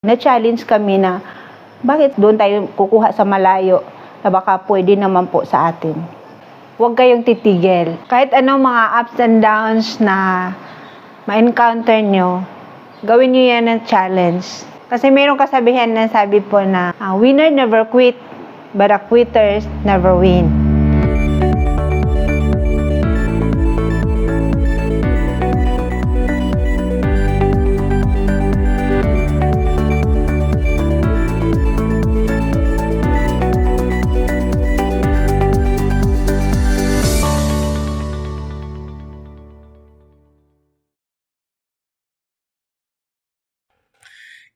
Na-challenge kami na bakit doon tayo kukuha sa malayo na baka pwede naman po sa atin. Huwag kayong titigil. Kahit anong mga ups and downs na ma-encounter nyo, gawin nyo yan ng challenge. Kasi mayroong kasabihan na sabi po na winner never quit, but a quitters never win.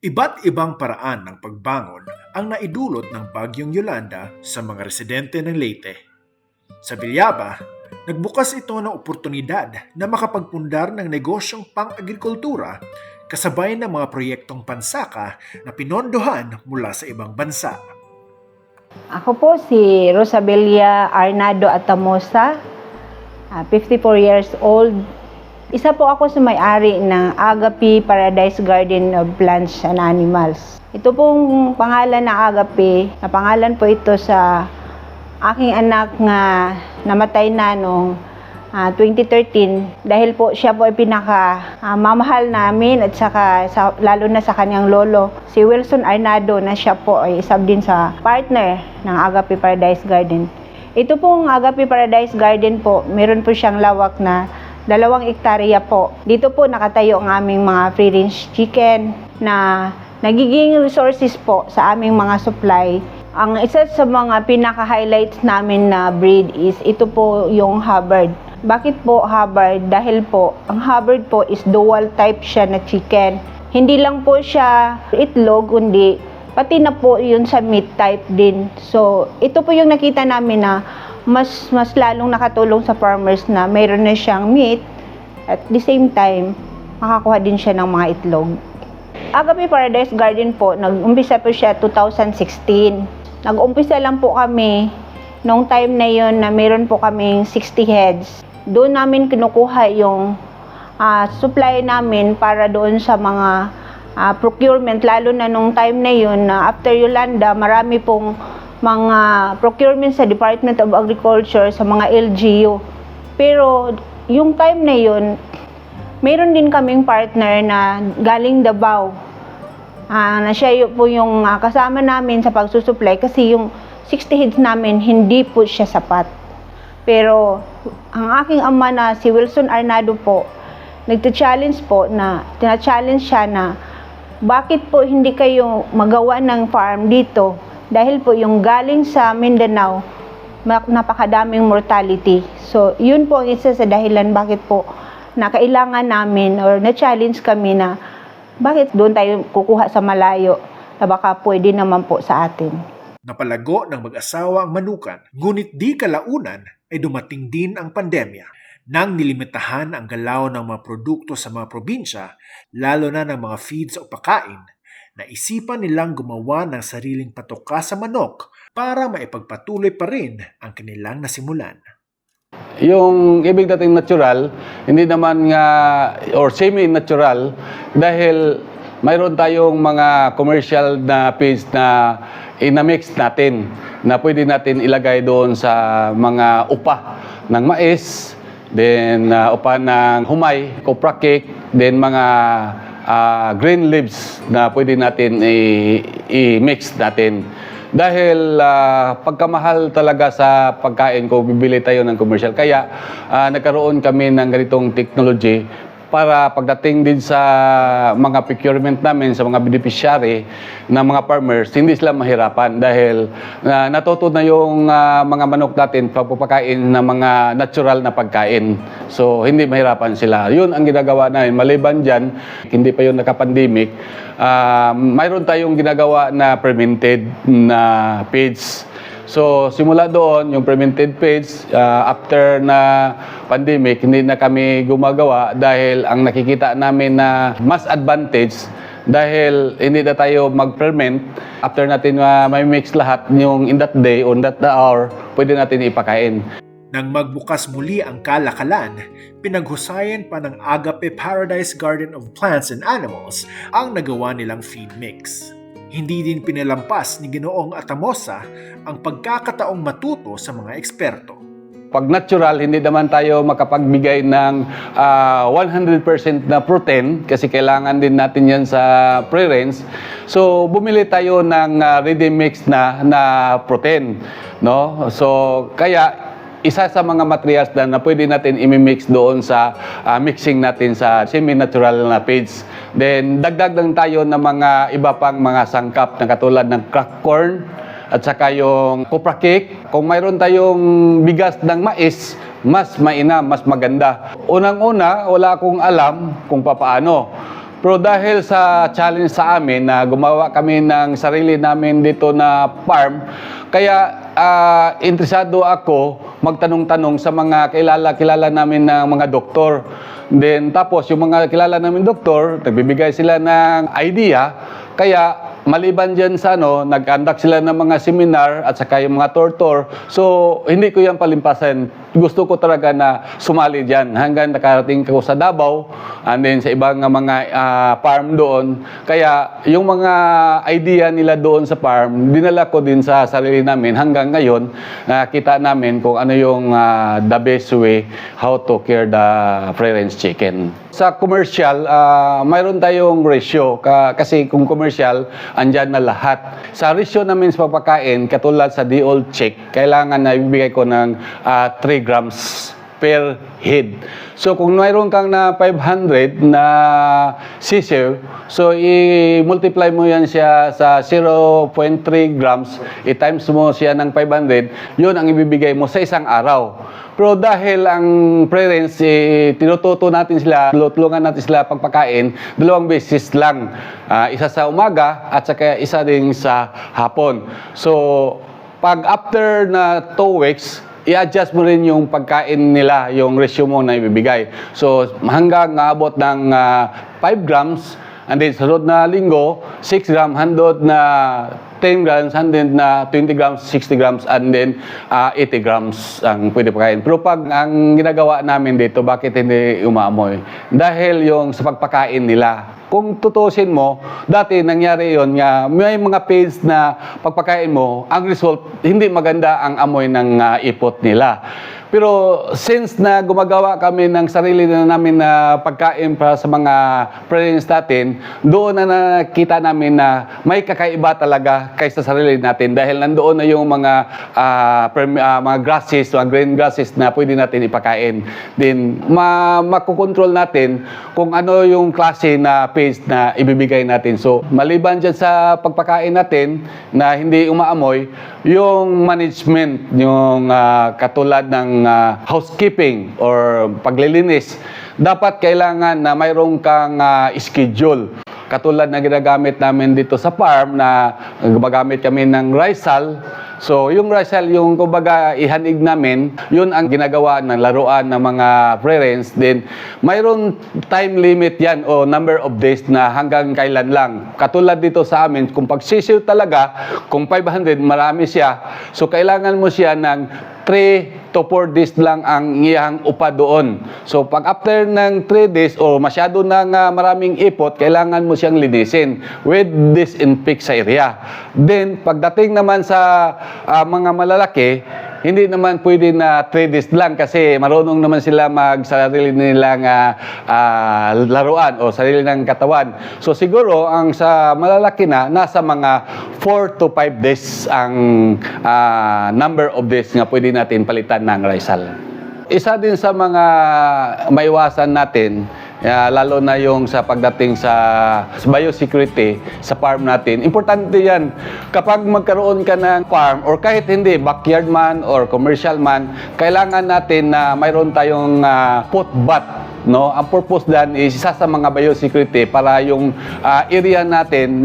Iba't ibang paraan ng pagbangon ang naidulot ng Bagyong Yolanda sa mga residente ng Leyte. Sa Bilyaba, nagbukas ito ng oportunidad na makapagpundar ng negosyong pang-agrikultura kasabay ng mga proyektong pansaka na pinondohan mula sa ibang bansa. Ako po si Rosabelia Arnado Atamosa, 54 years old. Isa po ako sa may-ari ng Agape Paradise Garden of Plants and Animals. Ito pong pangalan ng Agape, na pangalan po ito sa aking anak nga namatay na noong 2013 dahil po siya po ay mamahal namin at saka lalo na sa kanyang lolo, si Wilson Arnado, na siya po ay isa din sa partner ng Agape Paradise Garden. Ito pong Agape Paradise Garden po, meron po siyang lawak na 2 hektarya po. Dito po nakatayo ang aming mga free-range chicken na nagiging resources po sa aming mga supply. Ang isa sa mga pinaka-highlights namin na breed is ito po yung Hubbard. Bakit po Hubbard? Dahil po, ang Hubbard po is dual type siya na chicken. Hindi lang po siya itlog, kundi pati na po yun sa meat type din. So, ito po yung nakita namin na mas lalong nakatulong sa farmers na mayroon na siyang meat at the same time makakuha din siya ng mga itlog. Agape Paradise Garden po, nag-umpisa po siya 2016. Nag-umpisa lang po kami nung time na yon na mayroon po kaming 60 heads. Doon namin kinukuha yung supply namin para doon sa mga procurement, lalo na nung time na yon na after Yolanda, marami pong mga procurement sa Department of Agriculture, sa mga LGU. Pero yung time na yun, mayroon din kaming partner na galing Davao. Na siya po yung kasama namin sa pagsusupply kasi yung 60 heads namin, hindi po siya sapat. Pero ang aking ama na si Wilson Arnado po, nagta-challenge po na, tina-challenge siya na bakit po hindi kayo magawa ng farm dito? Dahil po yung galing sa Mindanao, napakadaming mortality. So, yun po ang isa sa dahilan bakit po na kailangan namin or na-challenge kami na bakit doon tayo kukuha sa malayo na baka pwede naman po sa atin. Napalago ng mag-asawa ang manukan, ngunit di kalaunan ay dumating din ang pandemya. Nang nilimitahan ang galaw ng mga produkto sa mga probinsya, lalo na ng mga feeds o pakain, naisipan nilang gumawa ng sariling patoka sa manok para maipagpatuloy pa rin ang kanilang nasimulan. Yung ibig nating natural, hindi naman nga or semi-natural dahil mayroon tayong mga commercial na feeds na inamix natin na pwede natin ilagay doon sa mga upa ng mais, then upa ng humay, copra cake, then mga green leaves na pwede natin i-mix natin. Dahil pagkamahal talaga sa pagkain kung bibili tayo ng commercial. Kaya nagkaroon kami ng ganitong technology para pagdating din sa mga procurement namin, sa mga beneficiary ng mga farmers, hindi sila mahirapan dahil natuto na yung mga manok natin pagpapakain ng mga natural na pagkain. So, hindi mahirapan sila. Yun ang ginagawa namin. Maliban dyan, hindi pa yun naka-pandemic, mayroon tayong ginagawa na fermented na feeds. So, simula doon, yung fermented feeds, after na pandemic, hindi na kami gumagawa dahil ang nakikita namin na mas advantage dahil hindi na tayo mag-ferment. After natin may mix lahat, yung in that day, on that hour, pwede natin ipakain. Nang magbukas muli ang kalakalan, pinaghusayan pa ng Agape Paradise Garden of Plants and Animals ang nagawa nilang feed mix. Hindi din pinalampas ni Ginoong Atamosa ang pagkakataong matuto sa mga eksperto. Pag natural, hindi naman tayo makapagbigay ng 100% na protein kasi kailangan din natin yan sa pre-range. So, bumili tayo ng ready mix na protein. No? So, kaya isa sa mga materials na pwede natin i-mix doon sa mixing natin sa semi-natural na feeds. Then, dagdag lang tayo ng mga iba pang mga sangkap na katulad ng cracked corn, at saka yung copra cake. Kung mayroon tayong bigas ng mais, mas mainam, mas maganda. Unang-una, wala akong alam kung papaano. Pero dahil sa challenge sa amin na gumawa kami ng sarili namin dito na farm, kaya interesado ako magtanong-tanong sa mga kilala namin ng mga doktor. Then tapos yung mga kilala namin doktor, nagbibigay sila ng idea. Kaya maliban dyan sa nag-conduct sila ng mga seminar at saka yung mga tour. So, hindi ko yan palimpasan. Gusto ko talaga na sumali dyan hanggang nakarating ko sa Davao and then sa ibang mga farm doon. Kaya yung mga idea nila doon sa farm, dinala ko din sa sarili namin hanggang ngayon nakita namin kung ano yung the best way how to care the free-range chicken. Sa commercial, mayroon tayong ratio kasi kung commercial, andyan na lahat. Sa ratio namin sa pagpakain, katulad sa D-Old Chick, kailangan na ibigay ko ng 3 grams per head. So kung mayroon kang na 500 na sisiw, so i-multiply mo yan siya sa 0.3 grams, i-times mo siya ng 500, yun ang ibibigay mo sa isang araw. Pero dahil ang parents, tinututo natin sila, tulungan natin sila pagpakain, 2 beses lang. Isa sa umaga at saka isa din sa hapon. So, pag after na 2 weeks, i-adjust mo rin yung pagkain nila, yung ratio mo na ibibigay. So, hanggang abot ng 5 grams, and then sa sunod na linggo, 6 grams, handot na 10 grams, handot na 20 grams, 60 grams, and then 80 grams ang pwede pagkain. Pero pag ang ginagawa namin dito, bakit hindi umaamoy? Dahil yung sa pagpakain nila. Kung tutusin mo, dati nangyari yon nga may mga page na pagpakain mo, ang result, hindi maganda ang amoy ng ipot nila. Pero since na gumagawa kami ng sarili na namin na pagkain para sa mga friends natin, doon na nakita namin na may kakaiba talaga kaysa sa sarili natin dahil nandoon na yung mga grasses, mga green grasses na pwede natin ipakain. Then makukontrol natin kung ano yung klase na paste na ibibigay natin. So maliban dyan sa pagpakain natin na hindi umaamoy, yung management, yung katulad ng housekeeping or paglilinis, dapat kailangan na mayroong kang schedule. Katulad na ginagamit namin dito sa farm na gumagamit kami ng Rizal. So, yung Rizal, yung kumbaga ihanig namin, yun ang ginagawa ng laruan ng mga parents. Then, mayroon time limit yan o number of days na hanggang kailan lang. Katulad dito sa amin, kung pagsisiw talaga, kung 500, marami siya. So, kailangan mo siya ng 3 to 4 days lang ang iyang upa doon. So, pag after ng 3 days o masyado nang maraming ipot, kailangan mo siyang linisin with disinfect sa area. Then, pagdating naman sa mga malalaki, hindi naman pwede na 3 days lang kasi marunong naman sila mag-sarili nilang laruan o sarili ng katawan. So siguro ang sa malalaki na nasa mga 4 to 5 days ang number of days nga pwede natin palitan ng Rizal. Isa din sa mga maiwasan natin, lalo na yung sa pagdating sa biosecurity sa farm natin. Importante yan. Kapag magkaroon ka ng farm or kahit hindi, backyard man or commercial man, kailangan natin na mayroon tayong foot bath. No? Ang purpose dan is isa sa mga biosecurity para yung area natin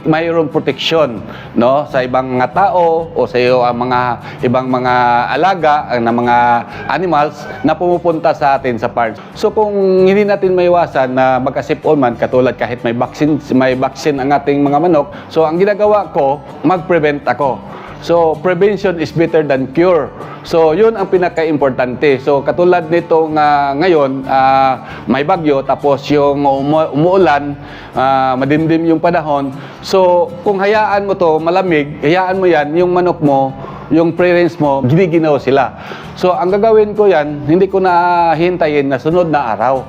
mayroong protection, no? Sa ibang mga tao o sa mga ibang mga alaga na mga animals na pumupunta sa atin sa farm. So kung hindi natin maiwasan na magkasipon man, katulad kahit may vaccine ang ating mga manok, so ang ginagawa ko, mag-prevent ako. So, prevention is better than cure. So, yun ang pinaka-importante. So, katulad nito ngayon, may bagyo, tapos yung umuulan, madimdim yung panahon. So, kung hayaan mo to malamig, hayaan mo yan, yung manok mo, yung pre-range mo, giniginaw sila. So, ang gagawin ko yan, hindi ko na hintayin na sunod na araw,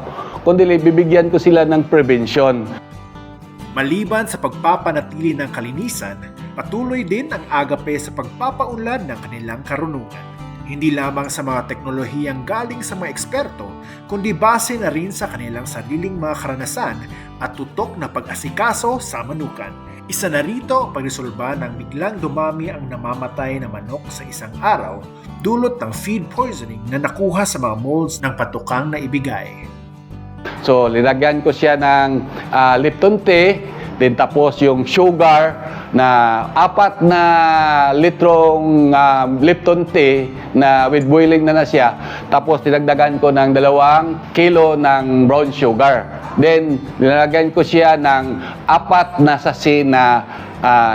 kundi bibigyan ko sila ng prevention. Maliban sa pagpapanatili ng kalinisan, patuloy din ang Agape sa pagpapaunlad ng kanilang karunungan. Hindi lamang sa mga teknolohiyang galing sa mga eksperto, kundi base na rin sa kanilang sariling mga karanasan at tutok na pag-asikaso sa manukan. Isa na rito ang pagresolba ng biglang dumami ang namamatay na manok sa isang araw, dulot ng feed poisoning na nakuha sa mga molds ng patukang na ibigay. So, linagyan ko siya ng Lipton tea, then tapos yung sugar na 4 na litrong Lipton tea na with boiling na siya. Tapos, dinagdagan ko ng 2 kilo ng brown sugar. Then, linagyan ko siya ng 4 na sachet na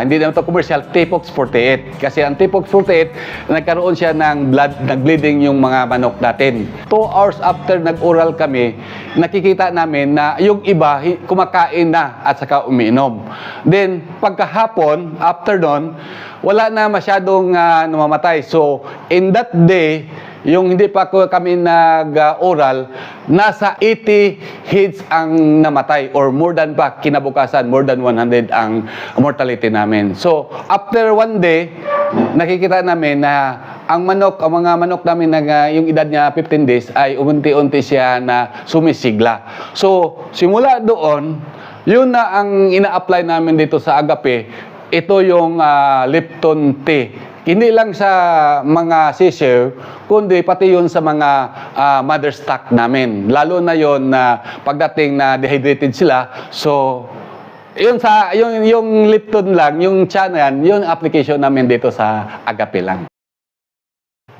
hindi naman ito commercial, Tepox 48. Kasi ang Tepox 48, nagkaroon siya ng nag-bleeding yung mga manok natin. 2 hours after nag-oral kami, nakikita namin na yung iba kumakain na at saka umiinom. Then, pagkahapon, after nun, wala na masyadong namamatay. So, in that day, yung hindi pa kami nag-oral, nasa 80 heads ang namatay or more than pa kinabukasan, more than 100 ang mortality namin. So, after 1 day, nakikita namin na ang mga manok namin yung edad niya 15 days ay unti-unti siya na sumisigla. So, simula doon, yun na ang ina-apply namin dito sa Agape. Ito yung Lipton tea. Hindi lang sa mga sisir, kundi pati yun sa mga mother stock namin. Lalo na yun na pagdating na dehydrated sila. So, yung Lipton lang, yung channel, yung application namin dito sa Agape lang.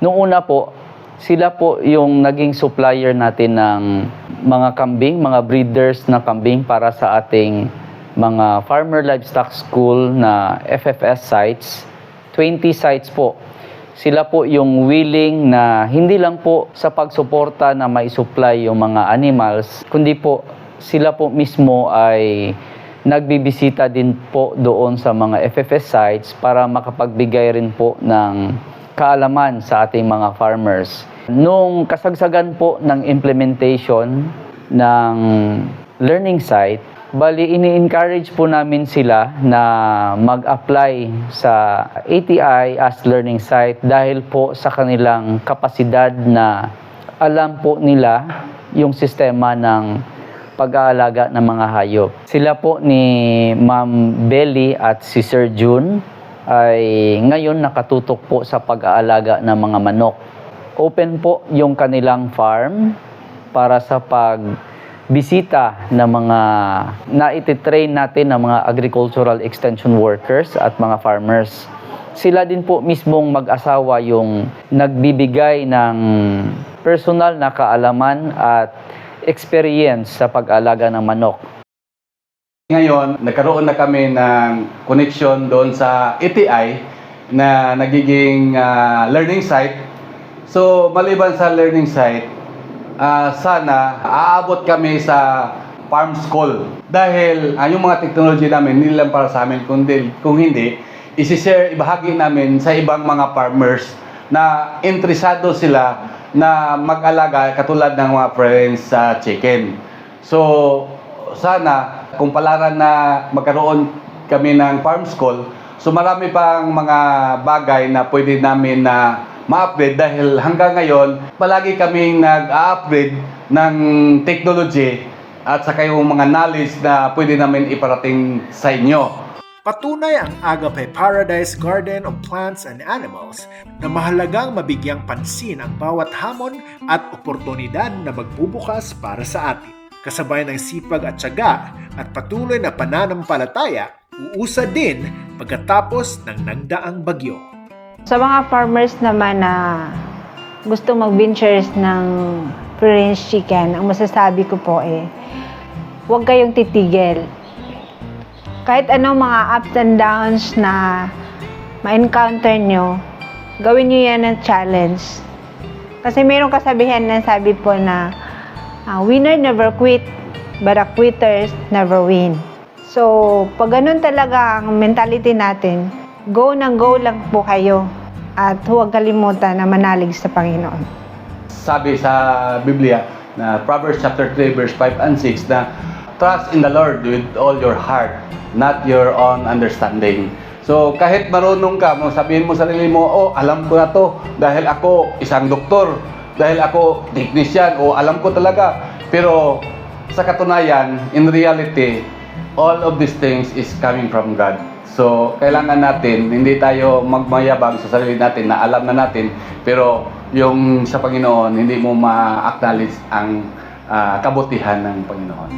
Noong una po, sila po yung naging supplier natin ng mga kambing, mga breeders na kambing para sa ating mga Farmer Livestock School na FFS sites. 20 sites po. Sila po yung willing na hindi lang po sa pagsuporta na mai-supply yung mga animals, kundi po sila po mismo ay nagbibisita din po doon sa mga FFS sites para makapagbigay rin po ng kaalaman sa ating mga farmers. Nung kasagsagan po ng implementation ng learning site, bali, ini-encourage po namin sila na mag-apply sa ATI as learning site dahil po sa kanilang kapasidad na alam po nila yung sistema ng pag-aalaga ng mga hayop. Sila po ni Ma'am Belly at si Sir June ay ngayon nakatutok po sa pag-aalaga ng mga manok. Open po yung kanilang farm para sa bisita ng mga na-train natin ng mga agricultural extension workers at mga farmers. Sila din po mismong mag-asawa yung nagbibigay ng personal na kaalaman at experience sa pag-alaga ng manok. Ngayon, nagkaroon na kami ng connection doon sa ATI na nagiging learning site. So, maliban sa learning site, sana aabot kami sa farm school. Dahil yung mga technology namin, hindi lang para sa amin, kung hindi, isi-share, ibahagi namin sa ibang mga farmers na interesado sila na mag-alaga katulad ng mga friends sa chicken. So, sana, kung palaran na magkaroon kami ng farm school, so marami pang mga bagay na pwede namin na ma-upgrade dahil hanggang ngayon, palagi kaming nag-upgrade ng technology at saka yung mga knowledge na pwede namin iparating sa inyo. Patunay ang Agape Paradise Garden of Plants and Animals na mahalagang mabigyang pansin ang bawat hamon at oportunidad na magbubukas para sa atin. Kasabay ng sipag at tiyaga at patuloy na pananampalataya, uusad din pagkatapos ng nagdaang bagyo. Sa mga farmers naman na gusto mag-ventures ng free-range chicken, ang masasabi ko po huwag kayong titigil. Kahit anong mga ups and downs na ma-encounter nyo, gawin nyo yan ng challenge. Kasi mayroong kasabihan na sabi po na, winner never quit, but a quitters never win. So, pag ganun talaga ang mentality natin, go ng go lang po kayo. At huwag kalimutan na manalig sa Panginoon. Sabi sa Biblia na Proverbs chapter 3 verse 5 and 6 na trust in the Lord with all your heart, not your own understanding. So kahit marunong ka, sabihin mo sa sarili mo, oh alam ko na to dahil ako isang doktor, dahil ako technician, o alam ko talaga. Pero sa katunayan, in reality, all of these things is coming from God. So, kailangan natin, hindi tayo magmayabang sa sarili natin na alam na natin, pero yung sa Panginoon, hindi mo ma-acknowledge ang kabutihan ng Panginoon.